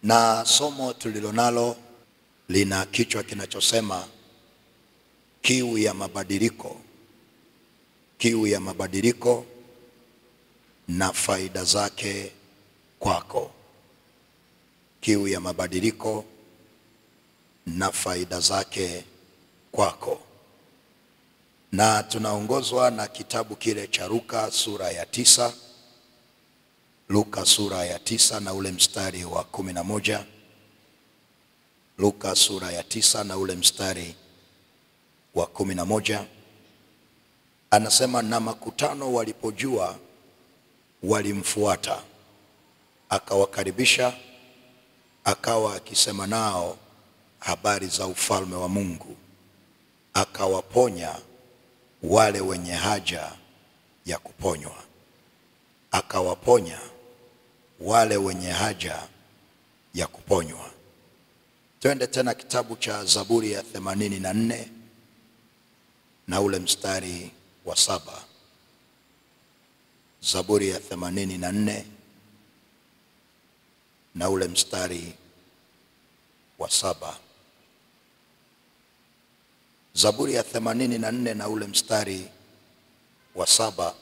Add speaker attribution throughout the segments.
Speaker 1: Na somo tulilonalo lina kichwa kinachosema kiu ya mabadiliko. Kiu ya mabadiliko na faida zake kwako. Kiu ya mabadiliko na faida zake kwako. Na tunaongozwa na kitabu kile cha Luka sura ya 9. Luka sura ya 9 na ule mstari wa 11. Luka sura ya 9 na ule mstari wa 11. Anasema, na makutano walipojua walimfuata, akawakaribisha, akawa akisema nao habari za ufalme wa Mungu, akawaponya wale wenye haja ya kuponywa. Akawaponya wale wenye haja ya kuponywa. Twende tena kitabu cha Zaburi ya 84 na ule mstari wa 7. Zaburi ya 84 na ule mstari wa 7. Zaburi ya 84 na ule mstari wa 7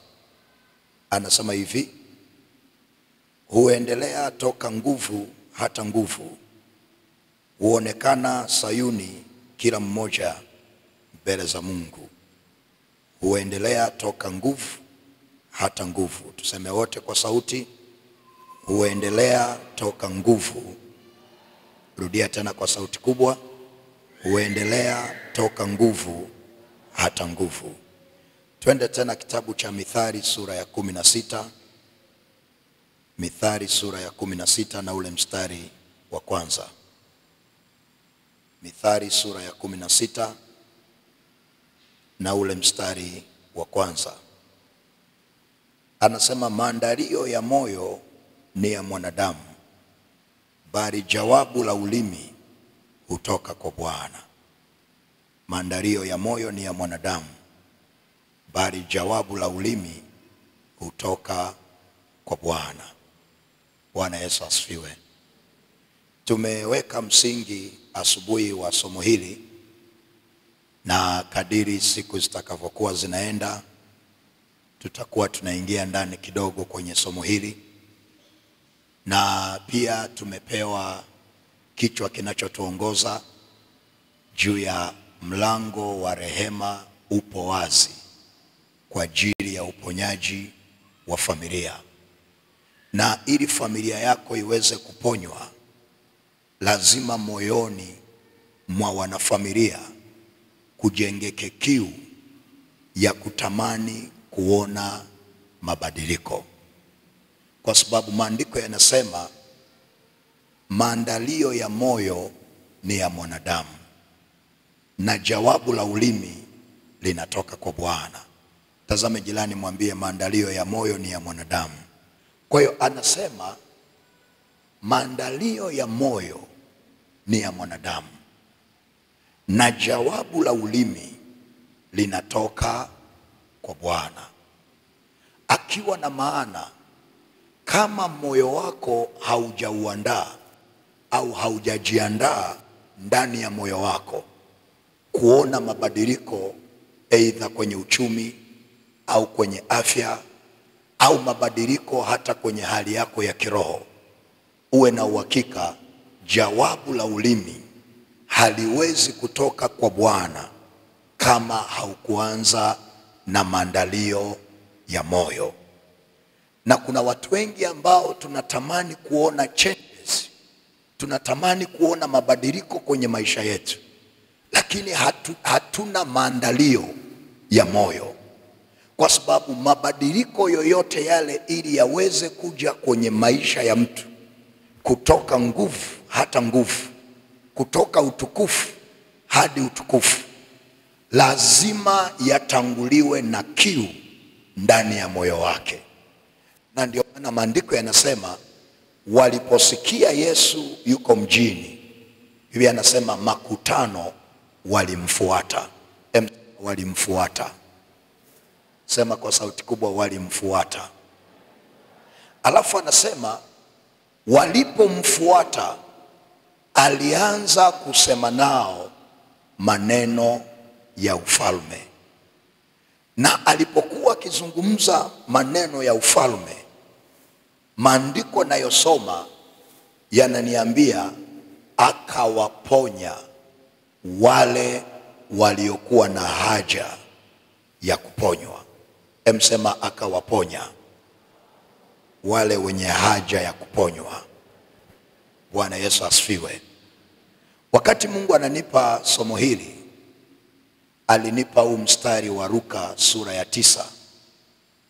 Speaker 1: anasema hivi: huendelea toka nguvu hata nguvu, huonekana Sayuni kila mmoja mbele za Mungu. Huendelea toka nguvu hata nguvu. Tuseme wote kwa sauti: huendelea toka nguvu. Rudia tena kwa sauti kubwa: huendelea toka nguvu hata nguvu. Twende tena kitabu cha Mithali sura ya 16. Mithali sura ya 16 na ule mstari wa 1. Mithali sura ya 16 na ule mstari wa 1. Anasema, maandalio ya moyo ni ya mwanadamu, bali jawabu la ulimi hutoka kwa Bwana. Maandalio ya moyo ni ya mwanadamu, bali jawabu la ulimi hutoka kwa Bwana. Bwana Yesu asifiwe. Tumeweka msingi asubuhi wa somo hili, na kadiri siku zitakavyokuwa zinaenda tutakuwa tunaingia ndani kidogo kwenye somo hili. Na pia tumepewa kichwa kinachotuongoza juu ya mlango wa rehema upo wazi kwa ajili ya uponyaji wa familia. Na ili familia yako iweze kuponywa, lazima moyoni mwa wanafamilia kujengeke kiu ya kutamani kuona mabadiliko. Kwa sababu maandiko yanasema maandalio ya moyo ni ya mwanadamu, na jawabu la ulimi linatoka kwa Bwana. Tazame jirani, mwambie maandalio ya moyo ni ya mwanadamu. Kwa hiyo anasema maandalio ya moyo ni ya mwanadamu, na jawabu la ulimi linatoka kwa Bwana. Akiwa na maana, kama moyo wako haujauandaa au haujajiandaa ndani ya moyo wako kuona mabadiliko, aidha kwenye uchumi au kwenye afya au mabadiliko hata kwenye hali yako ya kiroho, uwe na uhakika jawabu la ulimi haliwezi kutoka kwa Bwana kama haukuanza na maandalio ya moyo. Na kuna watu wengi ambao tunatamani kuona changes, tunatamani kuona mabadiliko kwenye maisha yetu, lakini hatuna maandalio ya moyo. Kwa sababu mabadiliko yoyote yale ili yaweze kuja kwenye maisha ya mtu, kutoka nguvu hata nguvu, kutoka utukufu hadi utukufu, lazima yatanguliwe na kiu ndani ya moyo wake. Na ndio maana maandiko yanasema waliposikia Yesu yuko mjini, Biblia anasema makutano walimfuata. Walimfuata. Sema kwa sauti kubwa, walimfuata. Alafu anasema walipomfuata alianza kusema nao maneno ya ufalme. Na alipokuwa akizungumza maneno ya ufalme, maandiko nayosoma yananiambia akawaponya wale waliokuwa na haja ya kuponywa. Emsema akawaponya wale wenye haja ya kuponywa. Bwana Yesu asifiwe. Wakati Mungu ananipa somo hili, alinipa huu mstari wa Luka sura ya 9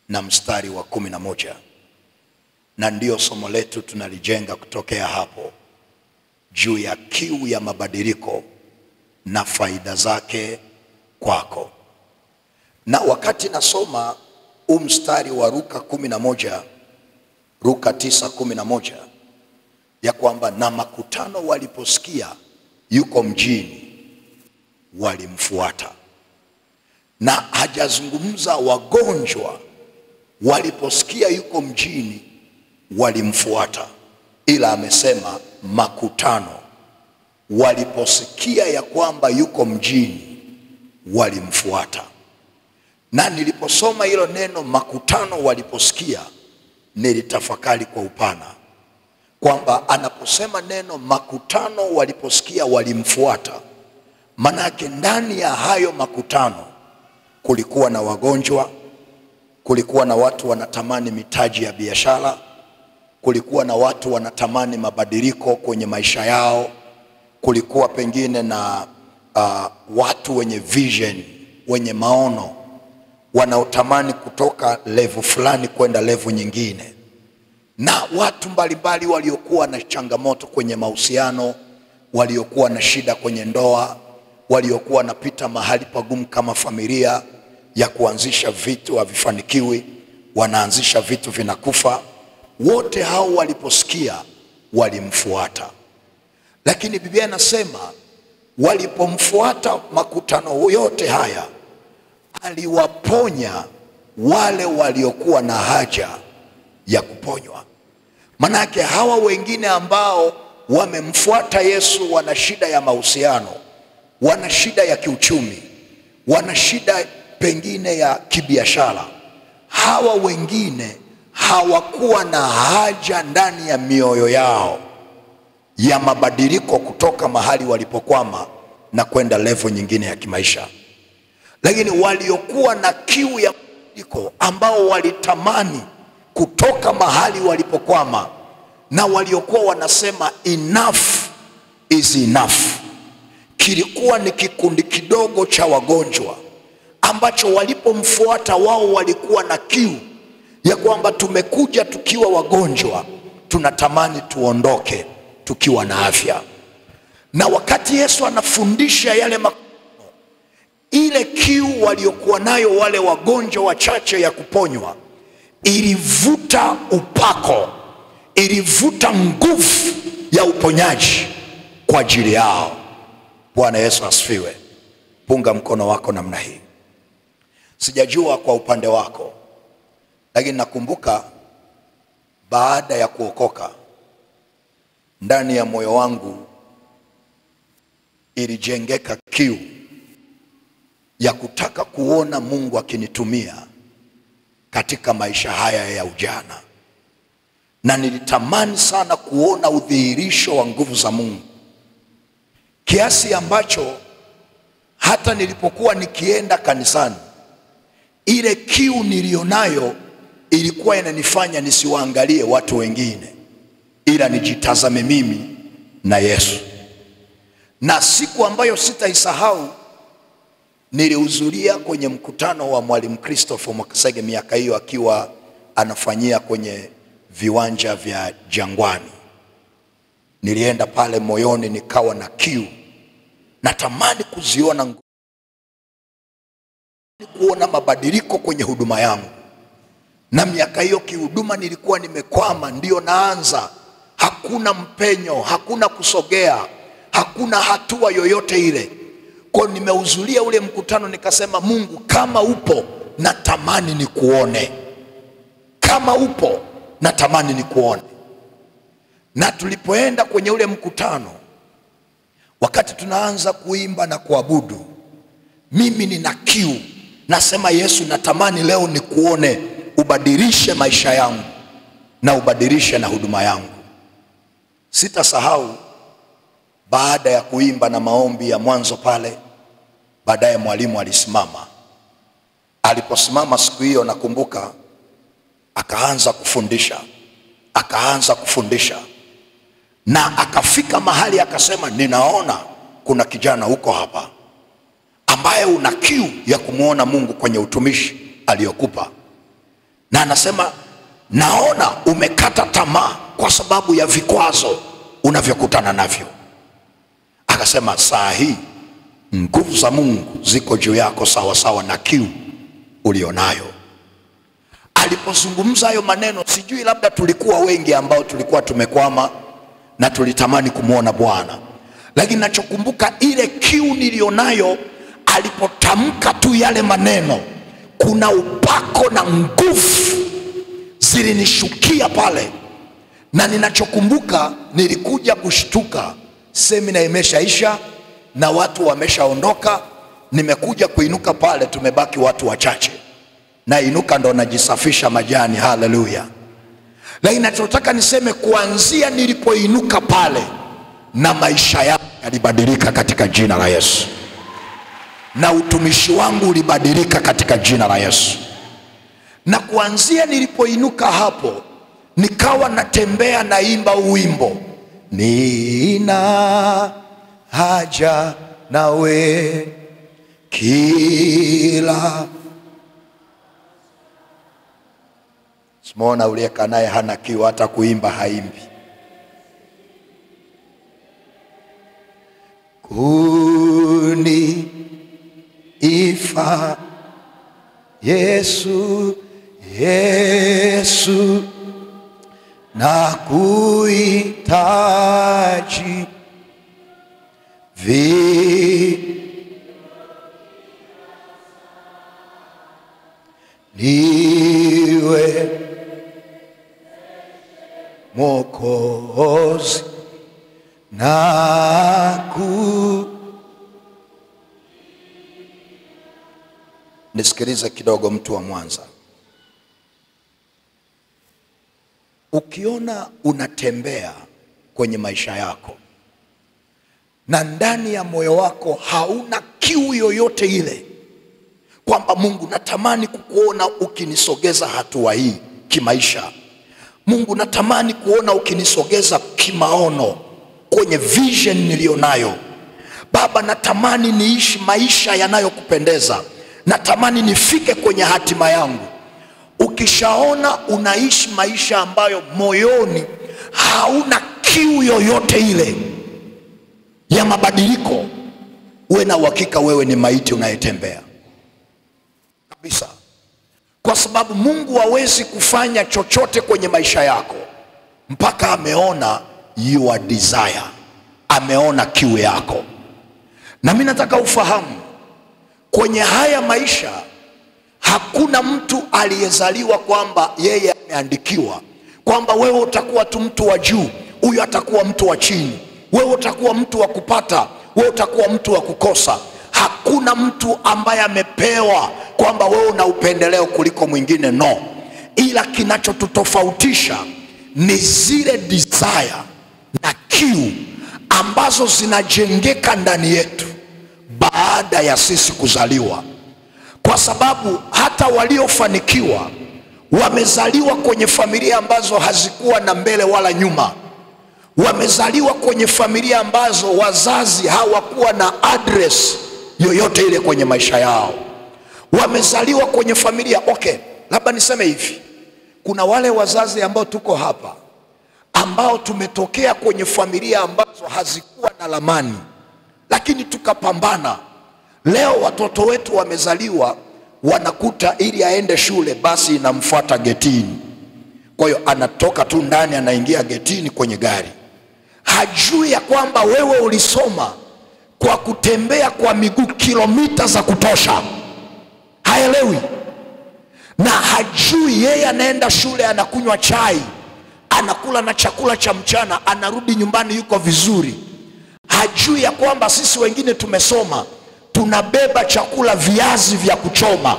Speaker 1: na mstari wa 11. Na ndio somo letu tunalijenga kutokea hapo, juu ya kiu ya mabadiliko na faida zake kwako. Na wakati nasoma huu mstari wa Luka 11, Luka 9:11, ya kwamba na makutano waliposikia yuko mjini walimfuata. Na hajazungumza wagonjwa waliposikia yuko mjini walimfuata, ila amesema makutano waliposikia ya kwamba yuko mjini walimfuata. Na niliposoma hilo neno makutano waliposikia, nilitafakari kwa upana kwamba anaposema neno makutano waliposikia walimfuata, manake ndani ya hayo makutano kulikuwa na wagonjwa, kulikuwa na watu wanatamani mitaji ya biashara, kulikuwa na watu wanatamani mabadiliko kwenye maisha yao, kulikuwa pengine na watu wenye vision, wenye maono, wanaotamani kutoka level fulani kwenda level nyingine, na watu mbalimbali waliokuwa na changamoto kwenye mahusiano, waliokuwa na shida kwenye ndoa, waliokuwa wanapita mahali pagumu kama familia ya kuanzisha vitu havifanikiwi, wanaanzisha vitu vinakufa. Wote hao waliposikia walimfuata. Lakini Biblia inasema walipomfuata makutano yote haya, aliwaponya wale waliokuwa na haja ya kuponywa. Manake hawa wengine ambao wamemfuata Yesu wana shida ya mahusiano, wana shida ya kiuchumi, wana shida pengine ya kibiashara. Hawa wengine hawakuwa na haja ndani ya mioyo yao ya mabadiliko kutoka mahali walipokwama na kwenda level nyingine ya kimaisha. Lakini waliokuwa na kiu ya mabadiliko, ambao walitamani kutoka mahali walipokwama, na waliokuwa wanasema enough is enough, kilikuwa ni kikundi kidogo cha wagonjwa ambacho walipomfuata wao walikuwa na kiu ya kwamba tumekuja tukiwa wagonjwa, tunatamani tuondoke tukiwa na afya. Na wakati Yesu anafundisha yale ile kiu waliokuwa nayo wale wagonjwa wachache ya kuponywa, ilivuta upako, ilivuta nguvu ya uponyaji kwa ajili yao. Bwana Yesu asifiwe. Punga mkono wako namna hii. Sijajua kwa upande wako, lakini nakumbuka baada ya kuokoka, ndani ya moyo wangu ilijengeka kiu ya kutaka kuona Mungu akinitumia katika maisha haya ya ujana. Na nilitamani sana kuona udhihirisho wa nguvu za Mungu, kiasi ambacho hata nilipokuwa nikienda kanisani, ile kiu nilionayo ilikuwa inanifanya nisiwaangalie watu wengine, ila nijitazame mimi na Yesu. Na siku ambayo sitaisahau, nilihudhuria kwenye mkutano wa Mwalimu Christopher Mwakasege miaka hiyo, akiwa anafanyia kwenye viwanja vya Jangwani. Nilienda pale, moyoni nikawa na kiu, natamani kuziona, kuona mabadiliko kwenye huduma yangu. Na miaka hiyo kihuduma nilikuwa nimekwama, ndio naanza, hakuna mpenyo, hakuna kusogea, hakuna hatua yoyote ile. Kwa nimehudhuria ule mkutano, nikasema Mungu, kama upo natamani nikuone, kama upo natamani nikuone. Na tulipoenda kwenye ule mkutano, wakati tunaanza kuimba na kuabudu, mimi nina kiu, nasema Yesu, natamani leo nikuone, ubadilishe maisha yangu na ubadilishe na huduma yangu. Sitasahau baada ya kuimba na maombi ya mwanzo pale, baadaye mwalimu alisimama. Aliposimama siku hiyo, nakumbuka akaanza kufundisha na akafika mahali akasema, ninaona kuna kijana huko hapa ambaye una kiu ya kumuona Mungu kwenye utumishi aliyokupa, na anasema naona umekata tamaa kwa sababu ya vikwazo unavyokutana navyo. Akasema saa hii nguvu za Mungu ziko juu yako sawa sawa na kiu ulionayo. Alipozungumza hayo maneno, sijui labda tulikuwa wengi ambao tulikuwa tumekwama na tulitamani kumuona Bwana, lakini nachokumbuka ile kiu nilionayo, alipotamka tu yale maneno, kuna upako na nguvu zilinishukia pale. Na ninachokumbuka, nilikuja kushtuka, semina imeshaisha na watu wameshaondoka, nimekuja kuinuka pale, tumebaki watu wachache, na inuka ndo najisafisha majani. Haleluya. Lakini ninachotaka niseme, kuanzia nilipoinuka pale, na maisha yangu yalibadilika katika jina la Yesu, na utumishi wangu ulibadilika katika jina la Yesu. Na kuanzia nilipoinuka hapo, nikawa natembea naimba wimbo, nina haja nawe kila. Simona uliyeka naye hana kiu, hata kuimba haimbi. Kuni ifa Yesu, Yesu na kuhitaji niwe Mwokozi na Nisikilize kidogo, mtu wa Mwanza. Ukiona unatembea kwenye maisha yako na ndani ya moyo wako hauna kiu yoyote ile, kwamba Mungu, natamani kukuona ukinisogeza hatua hii kimaisha, Mungu natamani kuona ukinisogeza kimaono kwenye vision nilionayo, Baba natamani niishi maisha yanayokupendeza, natamani nifike kwenye hatima yangu. Ukishaona unaishi maisha ambayo moyoni hauna kiu yoyote ile ya mabadiliko, uwe na uhakika wewe ni maiti unayetembea kabisa. Kwa sababu Mungu hawezi kufanya chochote kwenye maisha yako mpaka ameona your desire, ameona kiu yako. Na mimi nataka ufahamu, kwenye haya maisha hakuna mtu aliyezaliwa kwamba yeye ameandikiwa kwamba wewe utakuwa tu mtu wa juu, huyu atakuwa mtu wa chini, wewe utakuwa mtu wa kupata, wewe utakuwa mtu wa kukosa. Hakuna mtu ambaye amepewa kwamba wewe una upendeleo kuliko mwingine, no. Ila kinachotutofautisha ni zile desire na kiu ambazo zinajengeka ndani yetu baada ya sisi kuzaliwa. Kwa sababu hata waliofanikiwa wamezaliwa kwenye familia ambazo hazikuwa na mbele wala nyuma. Wamezaliwa kwenye familia ambazo wazazi hawakuwa na address yoyote ile kwenye maisha yao. Wamezaliwa kwenye familia, labda niseme hivi, kuna wale wazazi ambao tuko hapa ambao tumetokea kwenye familia ambazo hazikuwa na lamani, lakini tukapambana. Leo watoto wetu wamezaliwa, wanakuta ili aende shule basi inamfuata getini. Kwa hiyo anatoka tu ndani anaingia getini kwenye gari. Hajui ya kwamba wewe ulisoma kwa kutembea kwa miguu kilomita za kutosha. Haelewi. Na hajui yeye anaenda shule, anakunywa chai, anakula na chakula cha mchana, anarudi nyumbani yuko vizuri. hajui ya kwamba sisi wengine tumesoma, tunabeba chakula viazi vya kuchoma.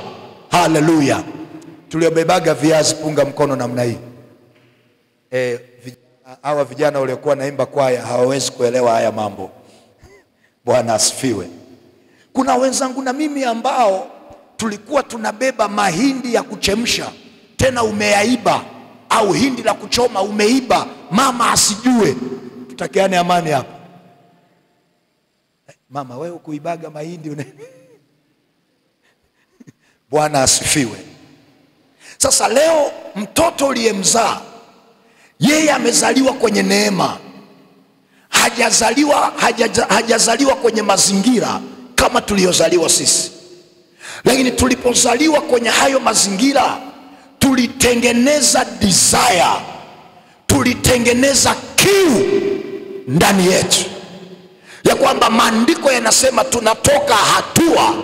Speaker 1: Haleluya. Tuliobebaga viazi punga mkono namna hii. Hawa vijana waliokuwa naimba kwaya hawawezi kuelewa haya mambo. Bwana asifiwe. Kuna wenzangu na mimi ambao tulikuwa tunabeba mahindi ya kuchemsha, tena umeyaiba, au hindi la kuchoma umeiba, mama asijue. Tutakiane amani hapa. Mama, wewe kuibaga mahindi Bwana asifiwe. Sasa leo mtoto uliyemzaa, yeye amezaliwa kwenye neema. Hajazaliwa kwenye mazingira kama tuliozaliwa sisi. Lakini tulipozaliwa kwenye hayo mazingira, tulitengeneza desire, tulitengeneza kiu ndani yetu, ya kwamba maandiko yanasema tunatoka hatua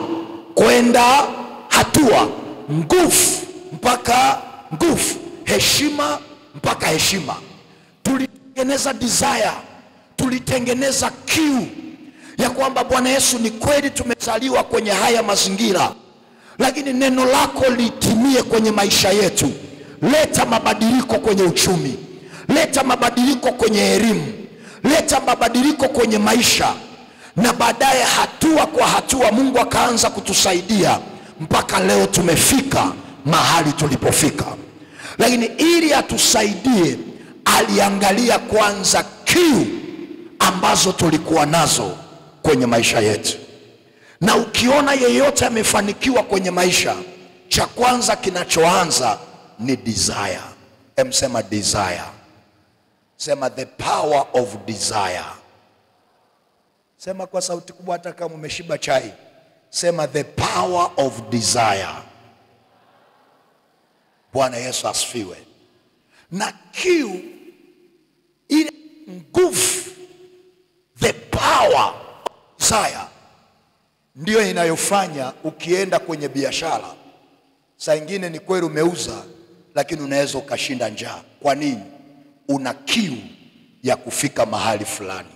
Speaker 1: kwenda hatua, nguvu mpaka nguvu, heshima mpaka heshima. Tulitengeneza desire, tulitengeneza kiu ya kwamba Bwana Yesu, ni kweli tumezaliwa kwenye haya mazingira, lakini neno lako litimie kwenye maisha yetu. Leta mabadiliko kwenye uchumi, leta mabadiliko kwenye elimu, leta mabadiliko kwenye maisha. Na baadaye hatua kwa hatua Mungu akaanza kutusaidia mpaka leo tumefika mahali tulipofika. Lakini ili atusaidie, aliangalia kwanza kiu ambazo tulikuwa nazo kwenye maisha yetu. Na ukiona yeyote amefanikiwa kwenye maisha, cha kwanza kinachoanza ni desire. Sema desire. Sema the power of desire. Sema kwa sauti kubwa hata kama umeshiba chai. Sema the power of desire. Bwana Yesu asifiwe. Na kiu, ile nguvu, the power of desire, ndio inayofanya ukienda kwenye biashara, saa ingine ni kweli umeuza, lakini unaweza ukashinda njaa. Kwa nini? Una kiu ya kufika mahali fulani.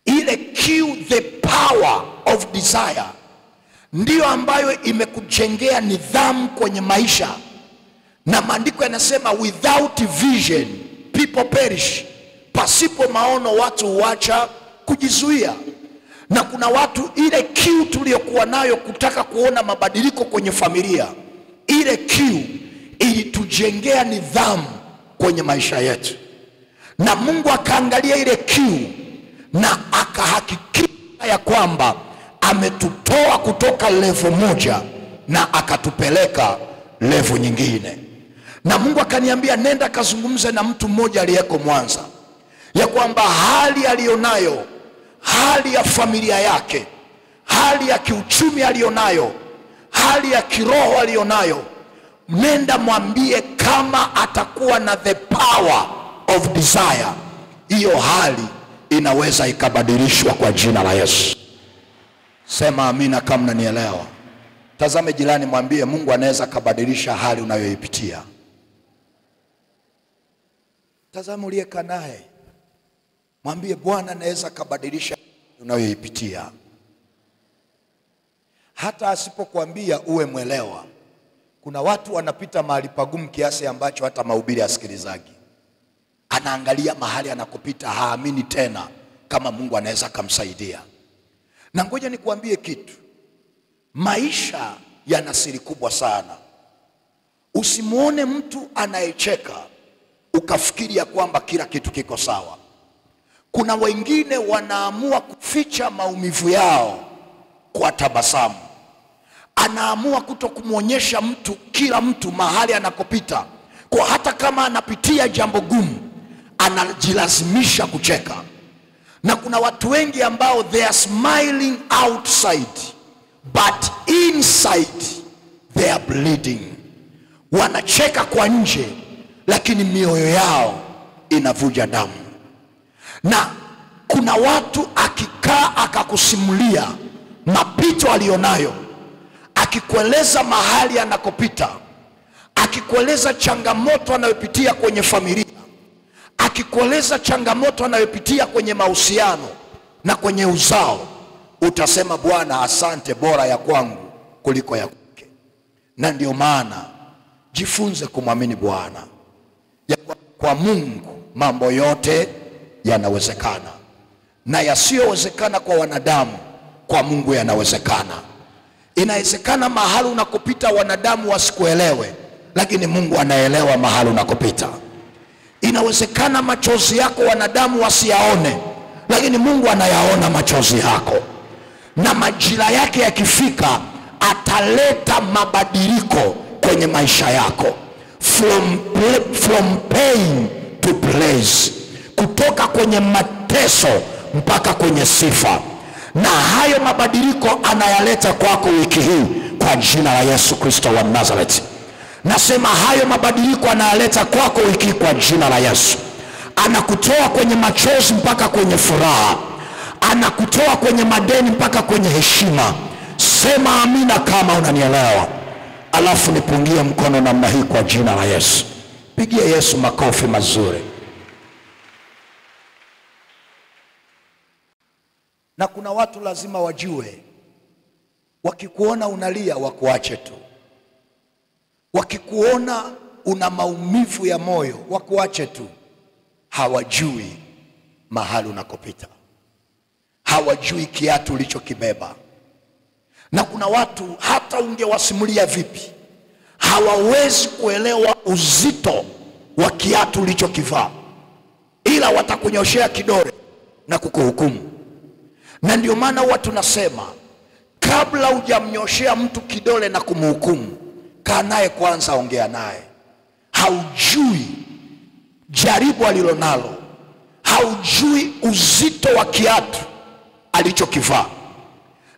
Speaker 1: Ile kiu, the power of desire, ndio ambayo imekujengea nidhamu kwenye maisha. Na maandiko yanasema without vision people perish. Pasipo maono watu huacha kujizuia. Na kuna watu, ile kiu tuliyokuwa nayo kutaka kuona mabadiliko kwenye familia, ile kiu ilitujengea nidhamu kwenye maisha yetu. Na Mungu akaangalia ile kiu na akahakikisha ya kwamba ametutoa kutoka level moja na akatupeleka level nyingine. Na Mungu akaniambia, nenda kazungumze na mtu mmoja aliyeko Mwanza, ya kwamba hali alionayo, hali ya familia yake, hali ya kiuchumi alionayo, hali ya kiroho alionayo, nenda mwambie kama atakuwa na the power of desire, hiyo hali inaweza ikabadilishwa kwa jina la Yesu. Sema amina kama unanielewa. Tazame jirani, mwambie Mungu anaweza kabadilisha hali unayoipitia. Tazama uliyekaa naye, mwambie Bwana anaweza kabadilisha unayoipitia. Hata asipokuambia uwe mwelewa. Kuna watu wanapita mahali pagumu kiasi ambacho hata mahubiri asikilizagi. Anaangalia mahali anakopita, haamini tena kama Mungu anaweza kumsaidia. Na ngoja nikuambie kitu, maisha yana siri kubwa sana. Usimuone mtu anayecheka ukafikiri ya kwamba kila kitu kiko sawa. Kuna wengine wanaamua kuficha maumivu yao kwa tabasamu. Anaamua kutokumuonyesha mtu, kila mtu mahali anakopita, kwa hata kama anapitia jambo gumu anajilazimisha kucheka. Na kuna watu wengi ambao they are smiling outside but inside they are bleeding. Wanacheka kwa nje lakini mioyo yao inavuja damu. Na kuna watu akikaa akakusimulia mapito alionayo, akikueleza mahali anakopita, akikueleza changamoto anayopitia kwenye familia, akikueleza changamoto anayopitia kwenye mahusiano, na kwenye uzao utasema Bwana asante, bora ya kwangu kuliko ya kwake. Na ndio maana jifunze kumwamini Bwana. Kwa Mungu mambo yote yanawezekana, na yasiyowezekana kwa wanadamu kwa Mungu yanawezekana. Inawezekana mahali unakopita wanadamu wasikuelewe, lakini Mungu anaelewa mahali unakopita. Inawezekana machozi yako wanadamu wasiyaone, lakini Mungu anayaona machozi yako. Na majira yake yakifika ataleta mabadiliko kwenye maisha yako. From pain to praise, kutoka kwenye mateso mpaka kwenye sifa. Na hayo mabadiliko anayaleta kwako wiki hii kwa jina la Yesu Kristo wa Nazareth. Nasema hayo mabadiliko anayaleta kwako wiki hii kwa jina la Yesu. Anakutoa kwenye machozi mpaka kwenye furaha. Anakutoa kwenye madeni mpaka kwenye heshima. Sema amina kama unanielewa. Alafu nipungie mkono namna hii kwa jina la Yesu. Pigie Yesu makofi mazuri. Na kuna watu lazima wajue, wakikuona unalia wakuache tu. Wakikuona una maumivu ya moyo wakuache tu. Hawajui mahali unakopita. Hawajui kiatu ulichokibeba. Na kuna watu hata ungewasimulia vipi, hawawezi kuelewa uzito wa kiatu ulichokivaa, ila watakunyoshea kidole na kukuhukumu. Na ndio maana huwa tunasema kabla hujamnyoshea mtu kidole na kumhukumu, kaa naye kwanza, ongea naye. Haujui jaribu alilonalo, haujui uzito wa kiatu alichokivaa.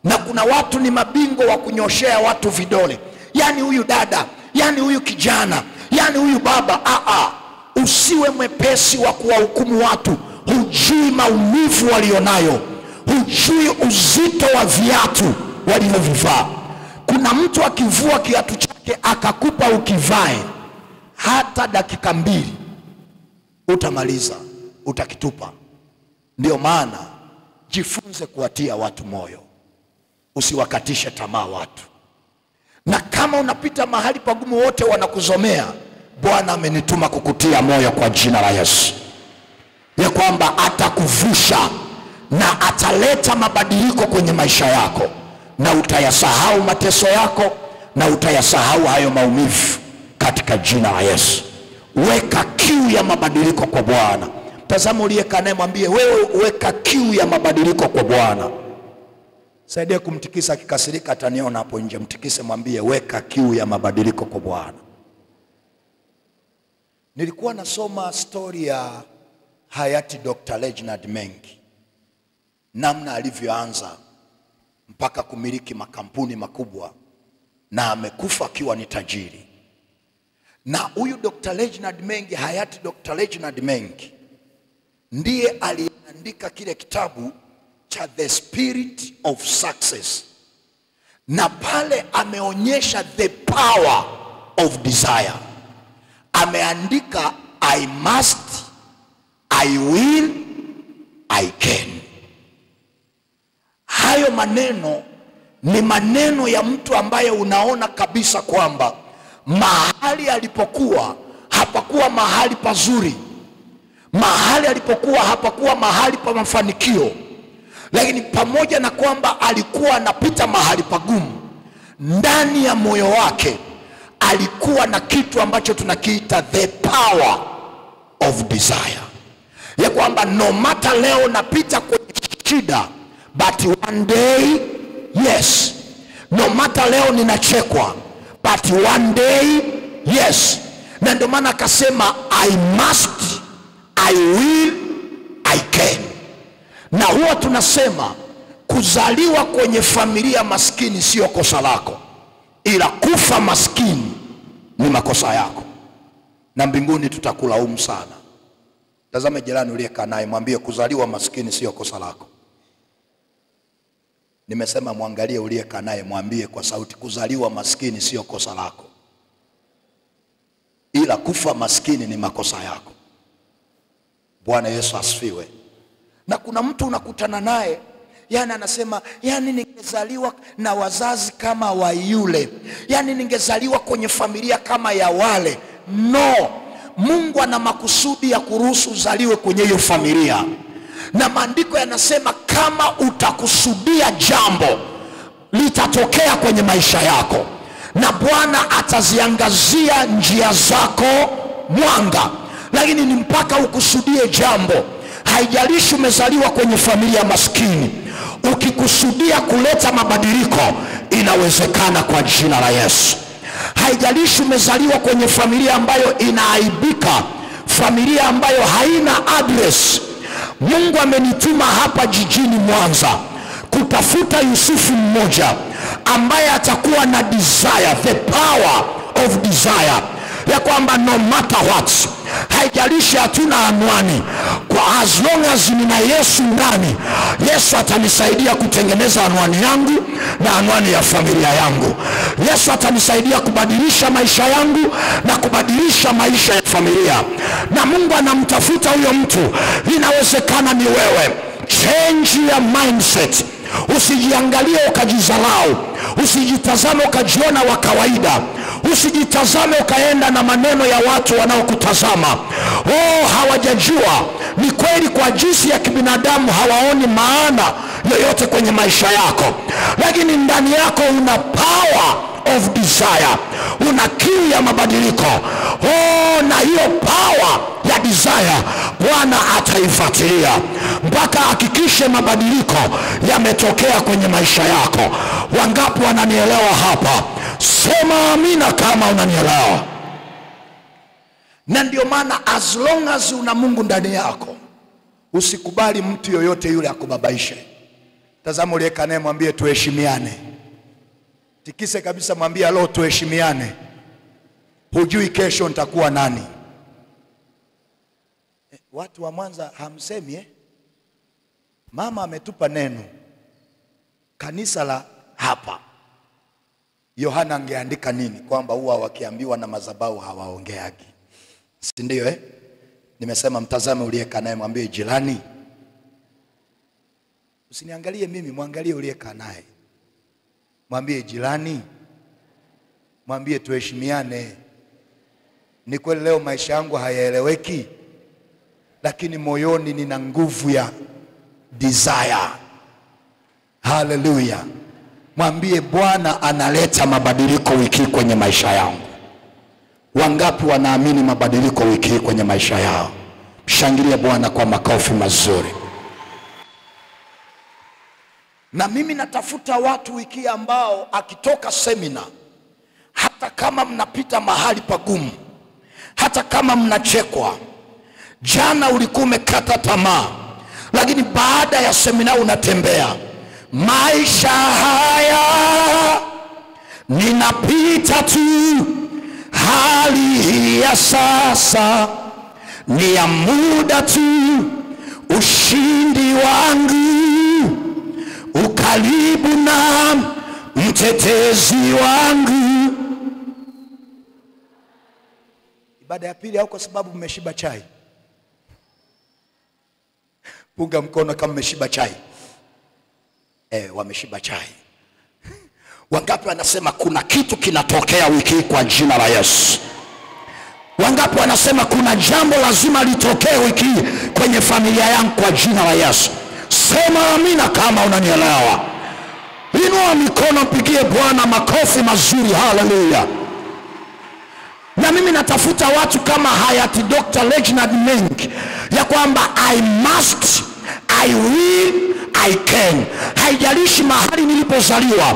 Speaker 1: Na kuna watu ni mabingo wa kunyoshea watu vidole, yani huyu dada, yani huyu kijana, yani huyu baba. Usiwe mwepesi wa kuwahukumu watu. Hujui maumivu walionayo, hujui uzito wa viatu walivyovivaa. Kuna mtu akivua kiatu chake akakupa ukivae, hata dakika 2 utamaliza, utakitupa. Ndio maana jifunze kuwatia watu moyo, usiwakatishe tamaa watu. Na kama unapita mahali pagumu wote wanakuzomea, Bwana amenituma kukutia moyo kwa jina la Yesu, ya kwamba atakuvusha na ataleta mabadiliko kwenye maisha yako, na utayasahau mateso yako, na utayasahau hayo maumivu katika jina la Yesu. Weka kiu ya mabadiliko kwa Bwana. Tazama uliyekaa naye, mwambie wewe weka kiu ya mabadiliko kwa Bwana. Saidia kumtikisa, akikasirika ataniona hapo nje. Mtikise, mwambie weka kiu ya mabadiliko kwa Bwana. Nilikuwa nasoma story ya hayati Dr. Reginald Mengi, namna alivyoanza mpaka kumiliki makampuni makubwa, na amekufa akiwa ni tajiri. Na huyu Dr. Reginald Mengi, hayati Dr. Reginald Mengi, ndiye aliandika kile kitabu cha The Spirit of Success. Na pale ameonyesha the power of desire. Ameandika I must, I will, I can. Hayo maneno ni maneno ya mtu ambaye unaona kabisa kwamba mahali alipokuwa hapakuwa mahali pazuri. Mahali alipokuwa hapakuwa mahali pa mafanikio. Lakini pamoja na kwamba alikuwa anapita mahali pagumu, ndani ya moyo wake alikuwa na kitu ambacho tunakiita the power of desire. Ya kwamba no matter leo napita kwenye shida, but one day, yes. No matter leo ninachekwa, but one day, yes. Na ndio maana akasema I must, I will, I can. Na huwa tunasema kuzaliwa kwenye familia maskini sio kosa lako, ila kufa maskini ni makosa yako, na mbinguni tutakulaumu sana. Tazama jirani uliyekaa naye, mwambie kuzaliwa maskini sio kosa lako. Nimesema mwangalie uliyekaa naye, mwambie kwa sauti, kuzaliwa maskini sio kosa lako, ila kufa maskini ni makosa yako. Bwana Yesu asifiwe. Na kuna mtu unakutana naye, yani anasema, yani ningezaliwa na wazazi kama wa yule, yani ningezaliwa kwenye familia kama ya wale. No, Mungu ana makusudi ya kuruhusu uzaliwe kwenye hiyo familia. Na maandiko yanasema kama utakusudia jambo litatokea kwenye maisha yako, na Bwana ataziangazia njia zako mwanga. Lakini ni mpaka ukusudie jambo. Haijalishi umezaliwa kwenye familia maskini, ukikusudia kuleta mabadiliko inawezekana kwa jina la Yesu. Haijalishi umezaliwa kwenye familia ambayo inaaibika, familia ambayo haina address. Mungu amenituma hapa jijini Mwanza kutafuta Yusufu mmoja ambaye atakuwa na desire, the power of desire, ya kwamba no matter what, haijalishi hatuna anwani, kwa as long as nina Yesu ndani, Yesu atanisaidia kutengeneza anwani yangu na anwani ya familia yangu. Yesu atanisaidia kubadilisha maisha yangu na kubadilisha maisha ya familia. Na Mungu anamtafuta huyo mtu. Inawezekana ni wewe. Change your mindset. Usijiangalie ukajizalau, usijitazame ukajiona wa kawaida, usijitazame ukaenda na maneno ya watu wanaokutazama. Hawajajua. Ni kweli kwa jinsi ya kibinadamu hawaoni maana yoyote kwenye maisha yako, lakini ndani yako una power of desire, una kiu ya mabadiliko. Na hiyo power ya desire Bwana ataifuatilia mpaka hakikishe mabadiliko yametokea kwenye maisha yako. Wangapi wananielewa hapa? Sema amina kama unanielewa. Na ndio maana as long as una Mungu ndani yako, usikubali mtu yoyote yule akubabaishe. Tazama uliyeka naye, mwambie tuheshimiane. Tikise kabisa, mwambie leo tuheshimiane. Hujui kesho nitakuwa nani. Watu wa Mwanza hamsemi Mama ametupa neno. Kanisa la hapa, Yohana angeandika nini? Kwamba huwa wakiambiwa na madhabahu hawaongeagi. Si ndio Nimesema mtazame uliyeka naye, mwambie jirani. Usiniangalie mimi, muangalie uliyeka naye. Mwambie jirani, mwambie tuheshimiane. Ni kweli leo maisha yangu hayaeleweki, lakini moyoni nina nguvu ya desire. Hallelujah. Mwambie Bwana analeta mabadiliko wiki kwenye maisha yangu. Wangapi wanaamini mabadiliko wiki kwenye maisha yao? Mshangilie Bwana kwa makofi mazuri. Na mimi natafuta watu wiki ambao akitoka semina, hata kama mnapita mahali pagumu, hata kama mnachekwa, jana ulikuwa umekata tamaa, lakini baada ya semina unatembea. Maisha haya ninapita tu, hali hii ya sasa ni ya muda tu, ushindi wangu ukaribu na mtetezi wangu. Ibada ya pili, au kwa sababu mmeshiba chai? Punga mkono kama mmeshiba chai. Wameshiba chai. Wangapi wanasema kuna kitu kinatokea wiki kwa jina la Yesu? Wangapi wanasema kuna jambo lazima litokee wiki kwenye familia yangu kwa jina la Yesu? Sema amina kama unanielewa. Inua mikono, pigie Bwana makofi mazuri. Hallelujah. Na mimi natafuta watu kama hayati Dr. Reginald Mengi, ya kwamba I must, I will, I can. Haijalishi mahali nilipozaliwa,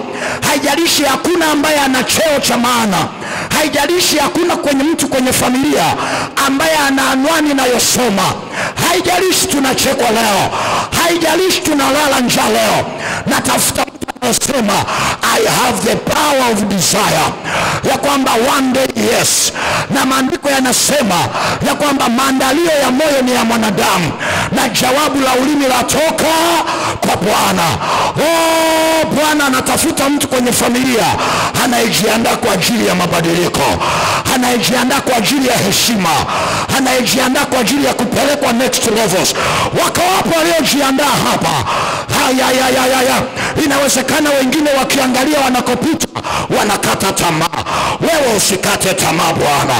Speaker 1: haijalishi hakuna ambaye ana cheo cha maana, haijalishi hakuna kwenye mtu kwenye familia ambaye ana anwani inayosoma, haijalishi tunachekwa leo, haijalishi tunalala njaa leo, natafuta mtu anasema I have the power of desire, ya kwamba one day Yes. Na maandiko yanasema ya kwamba maandalio ya moyo ni ya mwanadamu na jawabu la ulimi latoka kwa Bwana. Bwana anatafuta mtu kwenye familia anayejiandaa kwa ajili ya mabadiliko, anayejiandaa kwa ajili ya heshima, anayejiandaa kwa ajili ya kupelekwa next levels. Wako wapo waliojiandaa hapa. Inawezekana wengine wakiangalia wanakopita wanakata tamaa. Wewe usikate tamaa. Bwana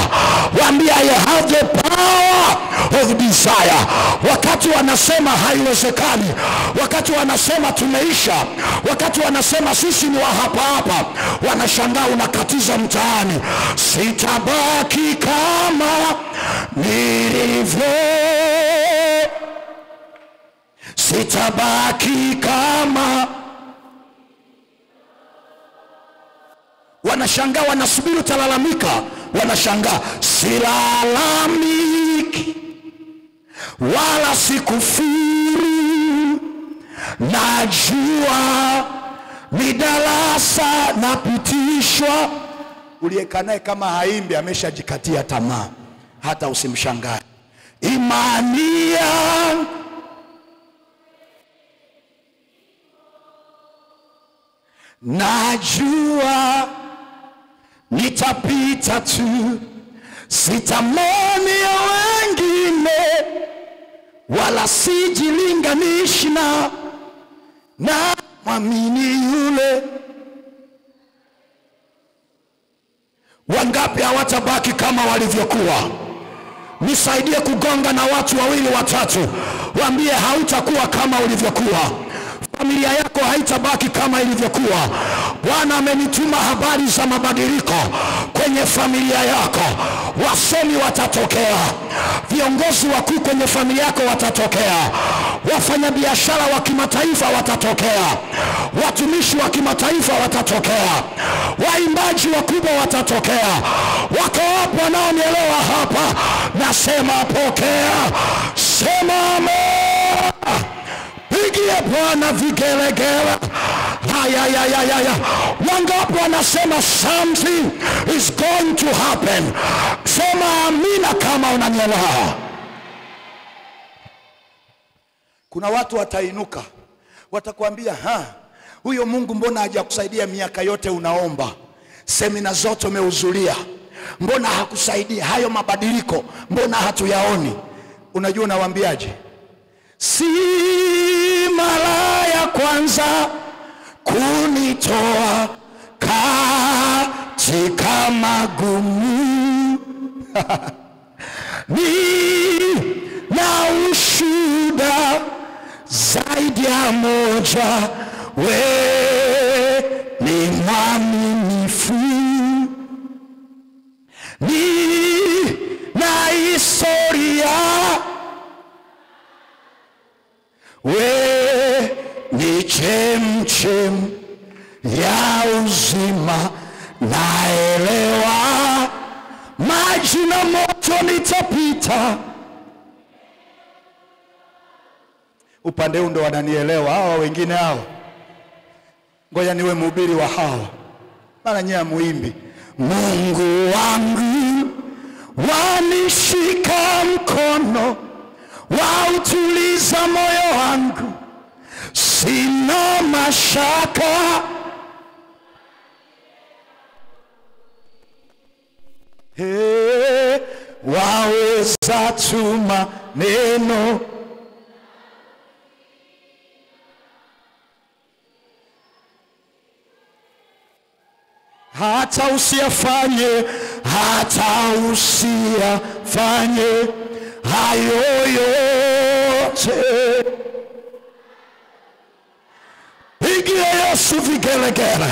Speaker 1: waambia I have the power of desire. Wakati wanasema haiwezekani, wakati wanasema tumeisha, wakati wanasema sisi ni wa hapa hapa, wanashangaa unakatiza mtaani. Sitabaki kama nilivyo, sitabaki kama. Wanashangaa, wanasubiri utalalamika. Wanashangaa, silalamiki wala sikufuru, najua ni darasa napitishwa. Uliyekanae kama haimbi ameshajikatia tamaa, hata usimshangae. Imani yangu najua nitapita tu, sitamani ya wengine wala sijilinganishi na mwamini yule. Wangapi hawatabaki kama walivyokuwa? Nisaidie kugonga na watu wawili watatu, waambie hautakuwa kama ulivyokuwa. Familia yako haitabaki kama ilivyokuwa. Bwana amenituma habari za mabadiliko kwenye familia yako. Wasomi watatokea, viongozi wakuu kwenye familia yako watatokea, wafanyabiashara wa kimataifa watatokea, watumishi wa kimataifa watatokea, waimbaji wakubwa watatokea. Wako wapo wanaonielewa hapa? Nasema pokea, sema amen. Pigie Bwana vigelegele. Wangapi wanasema something is going to happen? Sema amina kama unanielewa. Kuna watu watainuka, watakwambia huyo Mungu mbona hajakusaidia miaka yote unaomba, semina zote umehudhuria, mbona hakusaidia? Hayo mabadiliko mbona hatuyaoni? Unajua nawaambiaje? Si mara ya kwanza kunitoa katika magumu. Ni na ushuhuda zaidi ya moja, we ni mwaminifu. Ni na historia, we ni chemchem ya uzima. Naelewa maji na moto nitapita. Upande huu ndo wananielewa, hawa wengine hao ngoja niwe mhubiri wa hao. Mara nyinyi muimbi, Mungu wangu wanishika mkono, wautuliza moyo wangu, sina mashaka. Waweza tuma neno, hata usiyafanye hayo yote. Pigie Yesu vigelegele.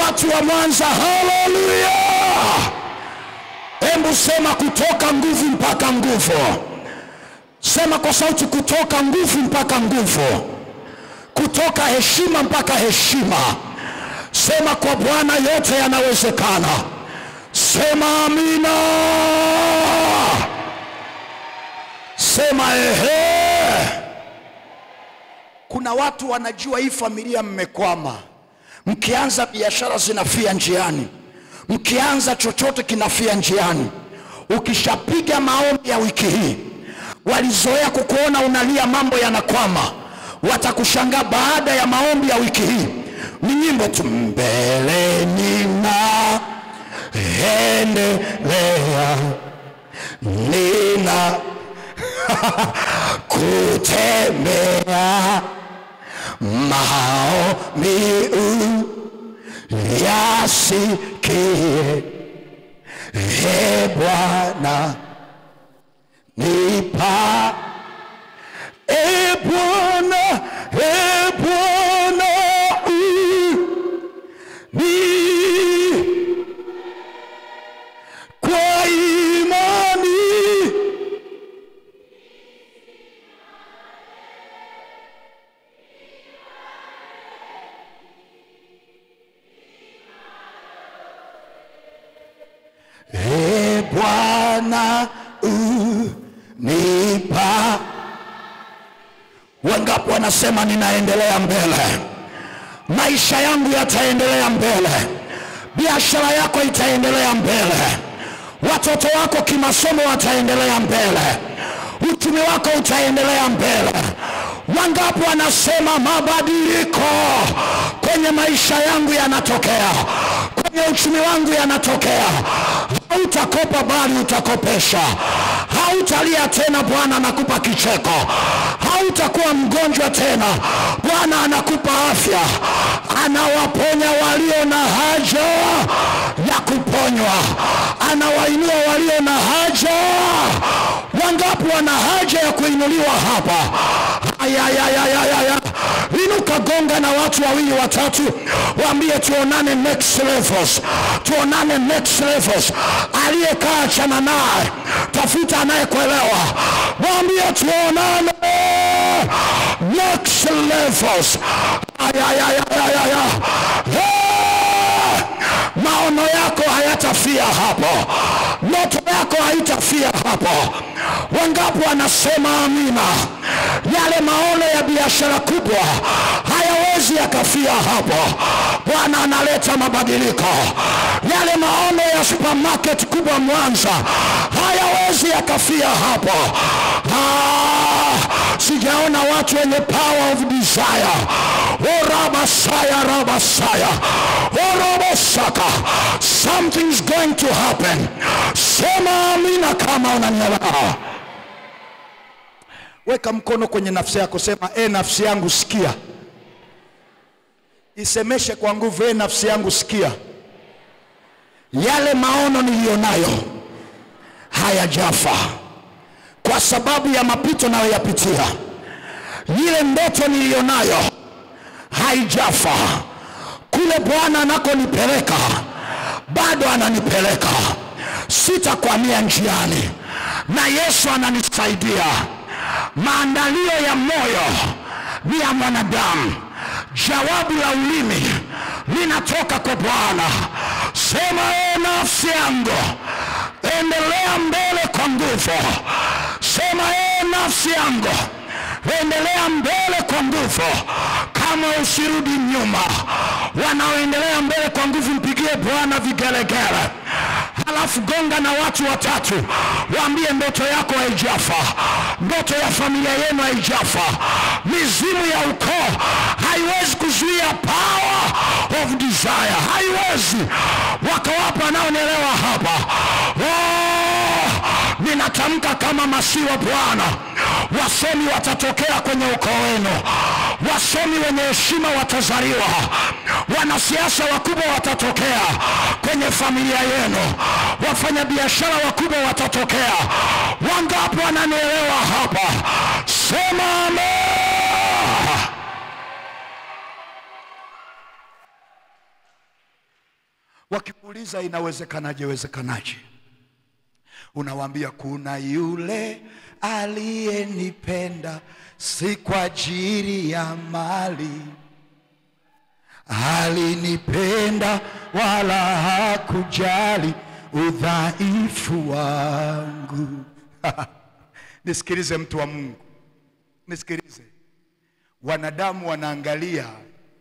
Speaker 1: Watu wa Mwanza, haleluya. Hebu sema kutoka nguvu mpaka nguvu. Sema kwa sauti, kutoka nguvu mpaka nguvu, kutoka heshima mpaka heshima. Sema kwa Bwana yote yanawezekana. Sema amina. Sema ehe. Kuna watu wanajua hii familia mmekwama. Mkianza biashara zinafia njiani. Mkianza chochote kinafia njiani. Ukishapiga maombi ya wiki hii, walizoea kukuona unalia mambo yanakwama. Watakushangaa baada ya maombi ya wiki hii ni nyimbo tu, mbele nina endelea, nina kutembea, maombi yasikie, Bwana nipa, Bwana, Bwana ni kwa imani Bwana nipa. Wangapi wanasema ninaendelea mbele? Maisha yangu yataendelea mbele. Biashara yako itaendelea mbele. Watoto wako kimasomo wataendelea mbele. Uchumi wako utaendelea mbele. Wangapi wanasema mabadiliko kwenye maisha yangu yanatokea, kwenye uchumi wangu yanatokea? Hautakopa bali utakopesha. Hautalia tena, Bwana anakupa kicheko. Hautakuwa mgonjwa tena, Bwana anakupa afya. Anawaponya walio na haja ya kuponywa, anawainua walio na haja. Wangapi wana haja ya kuinuliwa hapa? Inuka, gonga na watu wawili watatu, waambie tuonane next levels, tuonane next levels. Aliyekaa chana naye, tafuta anayekuelewa, waambie tuonane next levels. Maono yako hayatafia hapo, ndoto yako haitafia hapo. Wangapi wanasema amina? Yale maono ya biashara kubwa hayawezi yakafia hapo. Bwana analeta mabadiliko. Yale maono ya supermarket kubwa Mwanza hayawezi yakafia hapo. Sijaona watu wenye power of desire. Rabasaya. Something's going to happen. Sema amina kama unanielewa. Weka mkono kwenye nafsi yako, sema nafsi yangu sikia. Isemeshe kwa nguvu, nafsi yangu sikia. Yale maono nilionayo hayajafa kwa sababu ya mapito nayoyapitia. Ile ndoto nilionayo haijafa. Kule Bwana anakonipeleka bado ananipeleka. Sitakwamia njiani na Yesu ananisaidia. Maandalio ya moyo ni ya mwanadamu, jawabu la ulimi linatoka kwa Bwana. Sema nafsi yangu endelea mbele kwa nguvu. Sema nafsi yangu endelea mbele kwa nguvu, kama usirudi nyuma. Wanaoendelea mbele kwa nguvu mpigie Bwana vigelegele. Halafu gonga na watu watatu, waambie ndoto yako haijafa, ndoto ya familia yenu haijafa. Mizimu ya ukoo haiwezi kuzuia power of desire, haiwezi. Wakawapa naonielewa hapa. Ninatamka kama masihi wa Bwana, wasomi watatokea kwenye ukoo wenu. Wasomi wenye heshima watazaliwa. Wanasiasa wakubwa watatokea kwenye familia yenu. Wafanya biashara wakubwa watatokea. Wangapi wananielewa hapa? Sema amen. Wakikuuliza inawezekanaje, wezekanaje? Unawaambia kuna yule aliyenipenda, si kwa ajili ya mali. Alinipenda wala hakujali udhaifu wangu. Nisikilize mtu wa Mungu, nisikilize. Wanadamu wanaangalia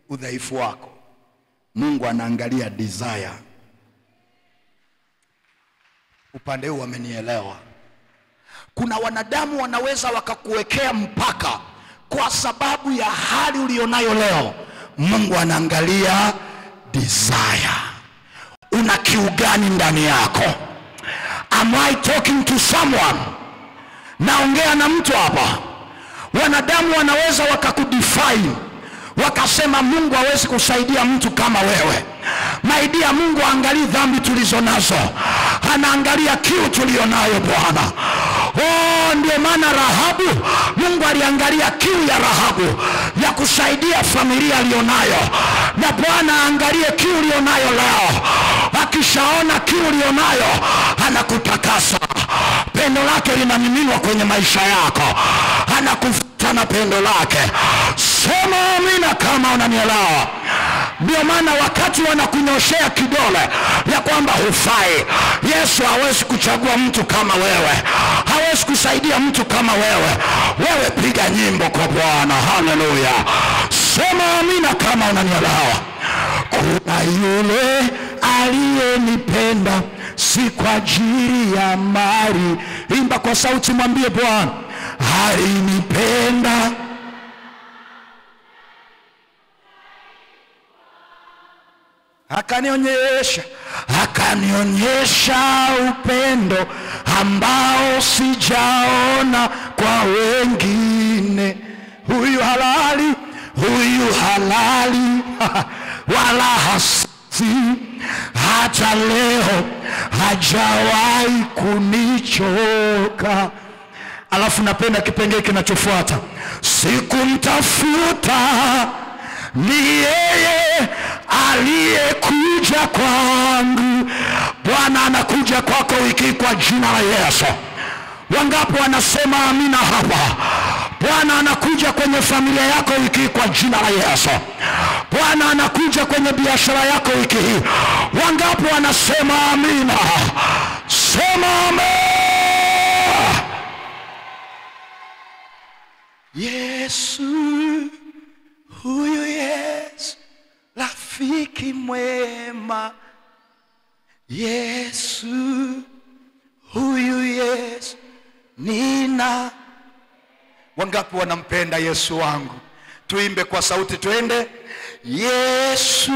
Speaker 1: udhaifu wako, Mungu anaangalia desire. Upande huu wamenielewa. Kuna wanadamu wanaweza wakakuwekea mpaka kwa sababu ya hali ulionayo leo. Mungu anaangalia desire. Una kiu gani ndani yako? Am I talking to someone? Naongea na mtu hapa. Wanadamu wanaweza wakakudefine, wakasema Mungu hawezi kusaidia mtu kama wewe. Maidia, Mungu angalia dhambi tulizo nazo, anaangalia kiu tulionayo Bwana. Ndio maana Rahabu, Mungu aliangalia kiu ya Rahabu ya kusaidia familia alionayo. Na Bwana angalie kiu ulionayo leo. Akishaona kiu ulionayo, anakutakasa. Pendo lake linamiminwa kwenye maisha yako. Anakufuta na pendo lake. Sema amina kama unanielewa. Ndio maana wakati wanakunyoshea kidole ya kwamba hufai, Yesu hawezi kuchagua mtu kama wewe. Hawezi kusaidia mtu kama wewe. Wewe piga nyimbo kwa Bwana. Haleluya. Sema amina kama unanielewa. Kuna yule aliyenipenda, si kwa ajili ya mali. Imba kwa sauti, mwambie Bwana, alinipenda. Akanionyesha upendo ambao sijaona kwa wengine. Huyu halali wala hasi, hata leo hajawahi kunichoka. Alafu napenda kipengele kinachofuata. Sikumtafuta, ni yeye aliyekuja kwangu. Bwana anakuja kwako wiki kwa jina la Yesu. Wangapi wanasema amina hapa? Bwana anakuja kwenye familia yako wiki kwa jina la Yesu. Bwana anakuja kwenye biashara yako wiki hii. Wangapi wanasema amina? Sema amina. Yesu, huyu Yesu, rafiki mwema. Yesu, huyu Yesu, nina. Wangapi wanampenda Yesu wangu? Tuimbe kwa sauti, tuende. Yesu,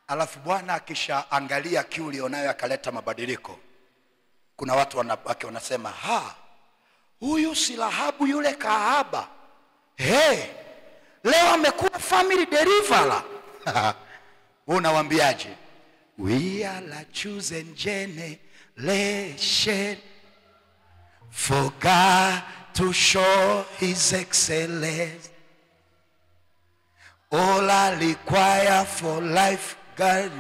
Speaker 1: alafu Bwana akisha angalia kiu ulionayo akaleta mabadiliko. Kuna watu wanabaki wanasema, huyu si Rahabu yule kahaba. Leo amekuwa family deliverer. Unawaambiaje? We are the chosen generation for God to show his excellence. All I require for life, God,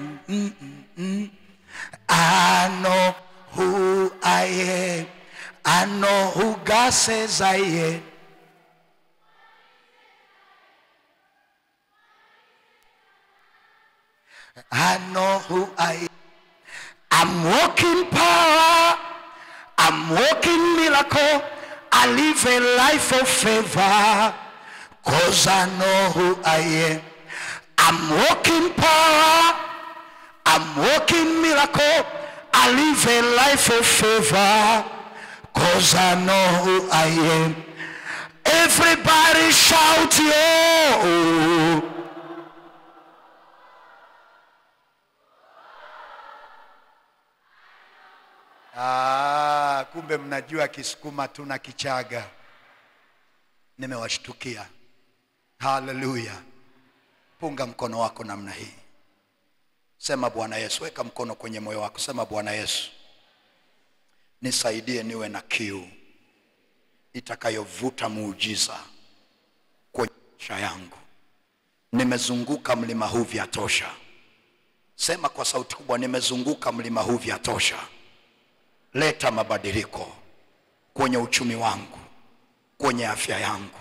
Speaker 1: I know who I am. I know who God says I am. I know who I am. I'm walking power. I'm walking miracle. I live a life of favor, 'cause I know who I am. I'm walking power. I'm walking miracle. I live a life of favor, 'cause I know who I am. Everybody shout, yo! Kumbe mnajua Kisukuma tuna Kichaga. Nimewashtukia. Haleluya. Punga mkono wako namna hii. Sema Bwana Yesu. Weka mkono kwenye moyo wako. Sema Bwana Yesu, nisaidie niwe na kiu itakayovuta muujiza kwenye maisha yangu. Nimezunguka mlima huu vya tosha. Sema kwa sauti kubwa, nimezunguka mlima huu vya tosha. Leta mabadiliko kwenye uchumi wangu, kwenye afya yangu,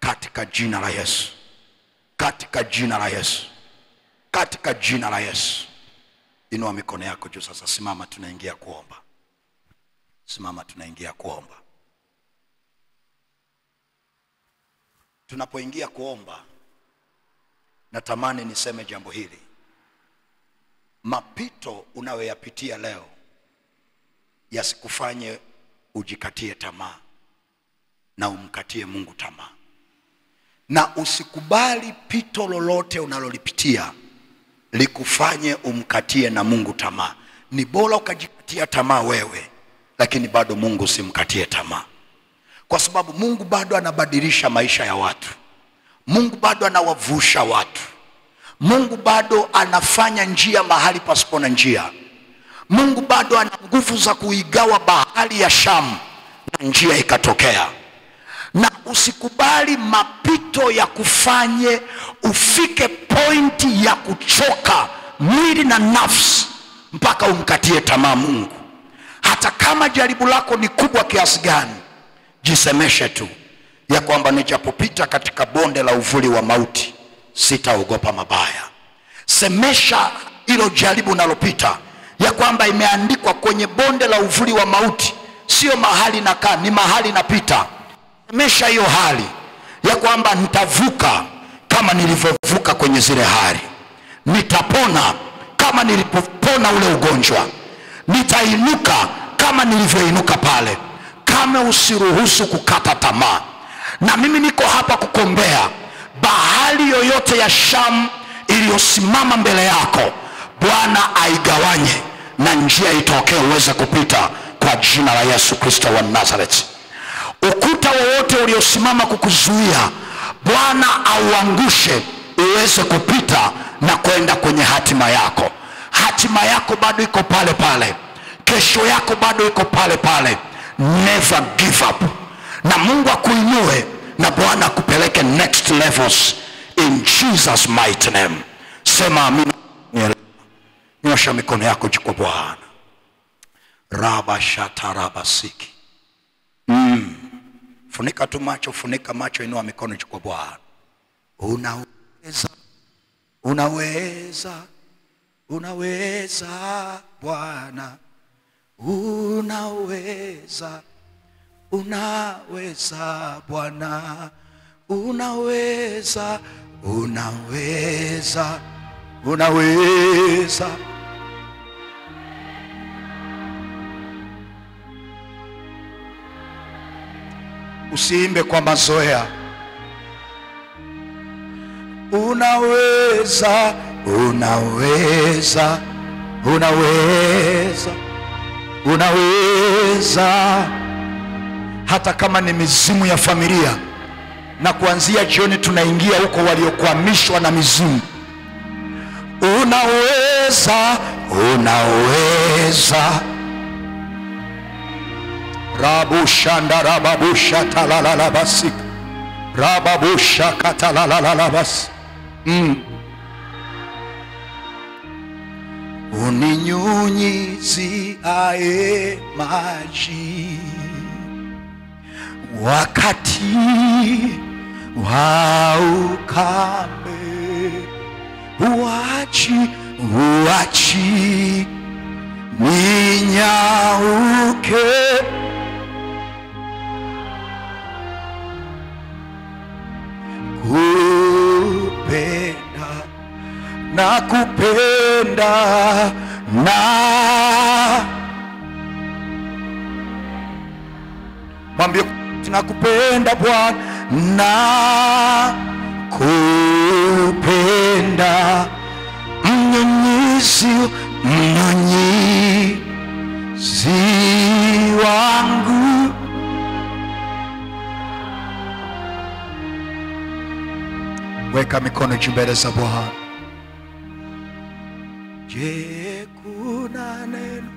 Speaker 1: katika jina la Yesu. Katika jina la Yesu. Katika jina la Yesu. Inua mikono yako juu sasa. Simama, tunaingia kuomba. Simama, tunaingia kuomba. Tunapoingia kuomba, natamani niseme jambo hili. Mapito unayoyapitia leo yasikufanye ujikatie tamaa na umkatie Mungu tamaa. Na usikubali pito lolote unalolipitia likufanye umkatie na Mungu tamaa. Ni bora ukajikatia tamaa wewe, lakini bado Mungu usimkatie tamaa. Kwa sababu Mungu bado anabadilisha maisha ya watu. Mungu bado anawavusha watu. Mungu bado anafanya njia mahali pasipo na njia. Mungu bado ana nguvu za kuigawa bahari ya Shamu na njia ikatokea. Na usikubali mapito ya kufanye ufike pointi ya kuchoka mwili na nafsi mpaka umkatie tamaa Mungu. Hata kama jaribu lako ni kubwa kiasi gani, jisemeshe tu ya kwamba nijapopita katika bonde la uvuli wa mauti, sitaogopa mabaya. Semesha hilo jaribu unalopita ya kwamba imeandikwa kwenye bonde la uvuli wa mauti, sio mahali nakaa, ni mahali napita. Semesha hiyo hali ya kwamba nitavuka kama nilivyovuka kwenye zile hali. Nitapona kama nilipopona ule ugonjwa. Nitainuka kama nilivyoinuka pale. Kama usiruhusu kukata tamaa. Na mimi niko hapa kukombea bahari yoyote ya Shamu iliyosimama mbele yako, Bwana aigawanye na njia itokee uweze kupita kwa jina la Yesu Kristo wa Nazareth. Ukuta wowote uliosimama kukuzuia, Bwana auangushe uweze kupita na kwenda kwenye hatima yako. Hatima yako bado iko pale pale. Kesho yako bado iko pale pale. Never give up. Na Mungu akuinue na Bwana akupeleke next levels in Jesus mighty name. Sema amina. Nyosha mikono yako juu kwa Bwana. Raba shata raba siki. Funika tu macho, funika macho, inua mikono juu kwa Bwana. Unaweza, unaweza, unaweza Bwana. Unaweza, unaweza Bwana. Unaweza, unaweza, unaweza. Usiimbe kwa mazoea. Unaweza, unaweza, unaweza, unaweza. Hata kama ni mizimu ya familia, na kuanzia jioni tunaingia huko waliokuamishwa na mizimu. Unaweza, unaweza. Rabusha ndarababusha talalalabasi. Rababusha katalalalabasi. Uninyunyiziae maji wakati wa ukame. Uachi, uachi ninyauke. Kupenda na kupenda na mwambie nakupenda Bwana, na kupenda mnyunyizi, mnyunyizi wangu. Weka mikono juu mbele za Bwana. Je, kuna neno,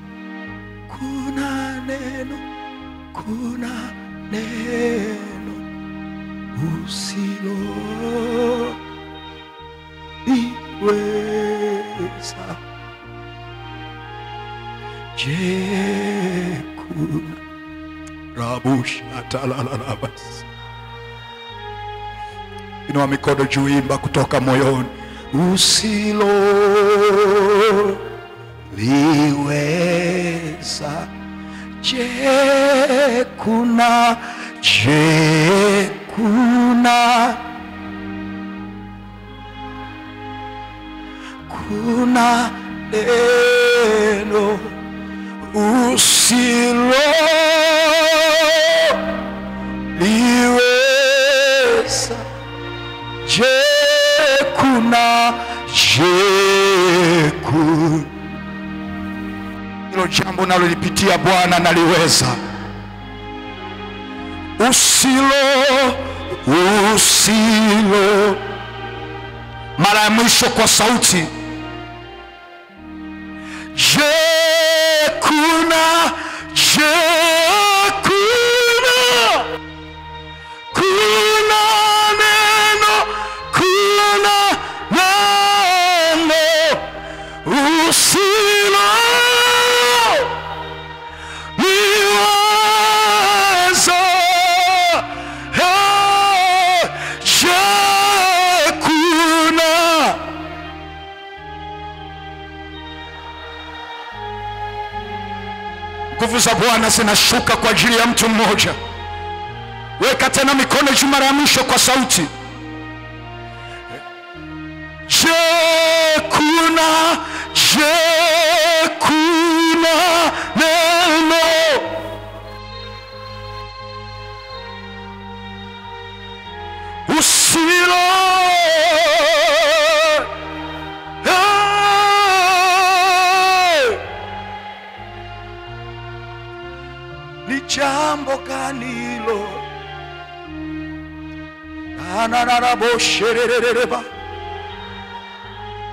Speaker 1: kuna neno, kuna neno usiloliweza? Je, kuna rabusha talalalabasi. Inua mikono juu, imba kutoka moyoni. Usiloliweza liweza. Je, kuna neno usiloliweza? Je, kuna hilo jambo nalolipitia Bwana naliweza? Usilo. Mara ya mwisho kwa sauti. Je, kuna neno usilo liweza? Je, kuna nguvu za Bwana zinashuka kwa ajili ya mtu mmoja. Weka tena mikono juu mara ya mwisho kwa sauti. Je, kuna neno usilo ni jambo gani hilo? Anarabosherereba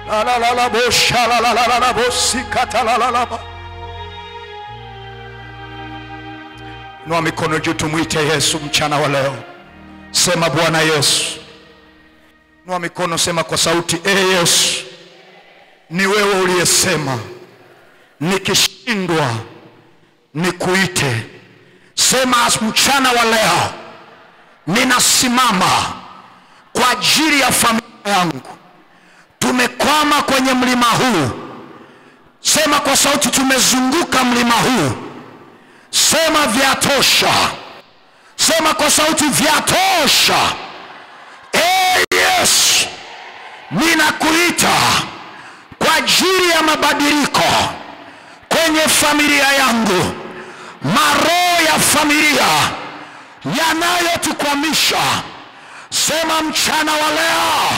Speaker 1: la la la la bosha la la la la la bosikata la la la. Inua mikono juu tumuite Yesu mchana wa leo. Sema Bwana Yesu. Inua mikono, sema kwa sauti, Yesu, ni wewe uliyesema nikishindwa nikuite. Sema mchana wa leo ninasimama kwa ajili ya familia yangu. Tumekwama kwenye mlima huu. Sema kwa sauti, tumezunguka mlima huu. Sema vyatosha. Sema kwa sauti, vyatosha. Yesu, ninakuita kwa ajili ya mabadiliko kwenye familia yangu. Maroho ya familia yanayotukwamisha, sema mchana wa leo,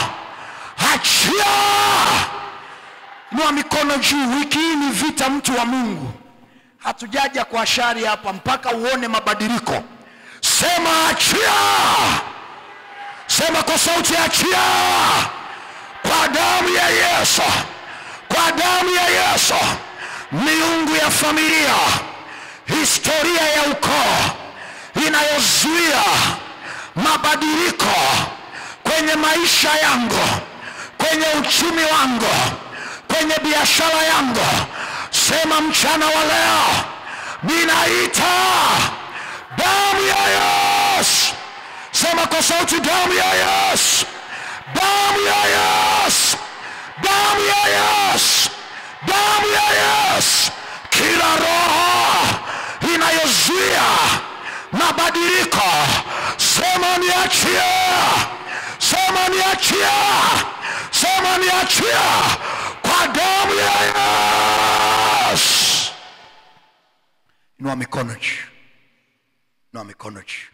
Speaker 1: achia. Inua mikono juu. Wiki hii ni vita, mtu wa Mungu. Hatujaja kwa shari hapa mpaka uone mabadiliko. Sema achia. Sema kwa sauti, achia. Kwa damu ya Yesu, kwa damu ya Yesu. Miungu ya familia, historia ya ukoo inayozuia mabadiliko kwenye maisha yangu, kwenye uchumi wangu, kwenye biashara yangu, sema mchana wa leo, ninaita damu ya Yesu. Sema kwa sauti, damu ya Yesu, damu ya Yesu, damu ya Yesu, damu ya Yesu. Kila roho inayozuia mabadiliko, sema niachie. Sema niachie. Sema niachie kwa damu ya Yesu. Inua mikono juu. Inua mikono juu.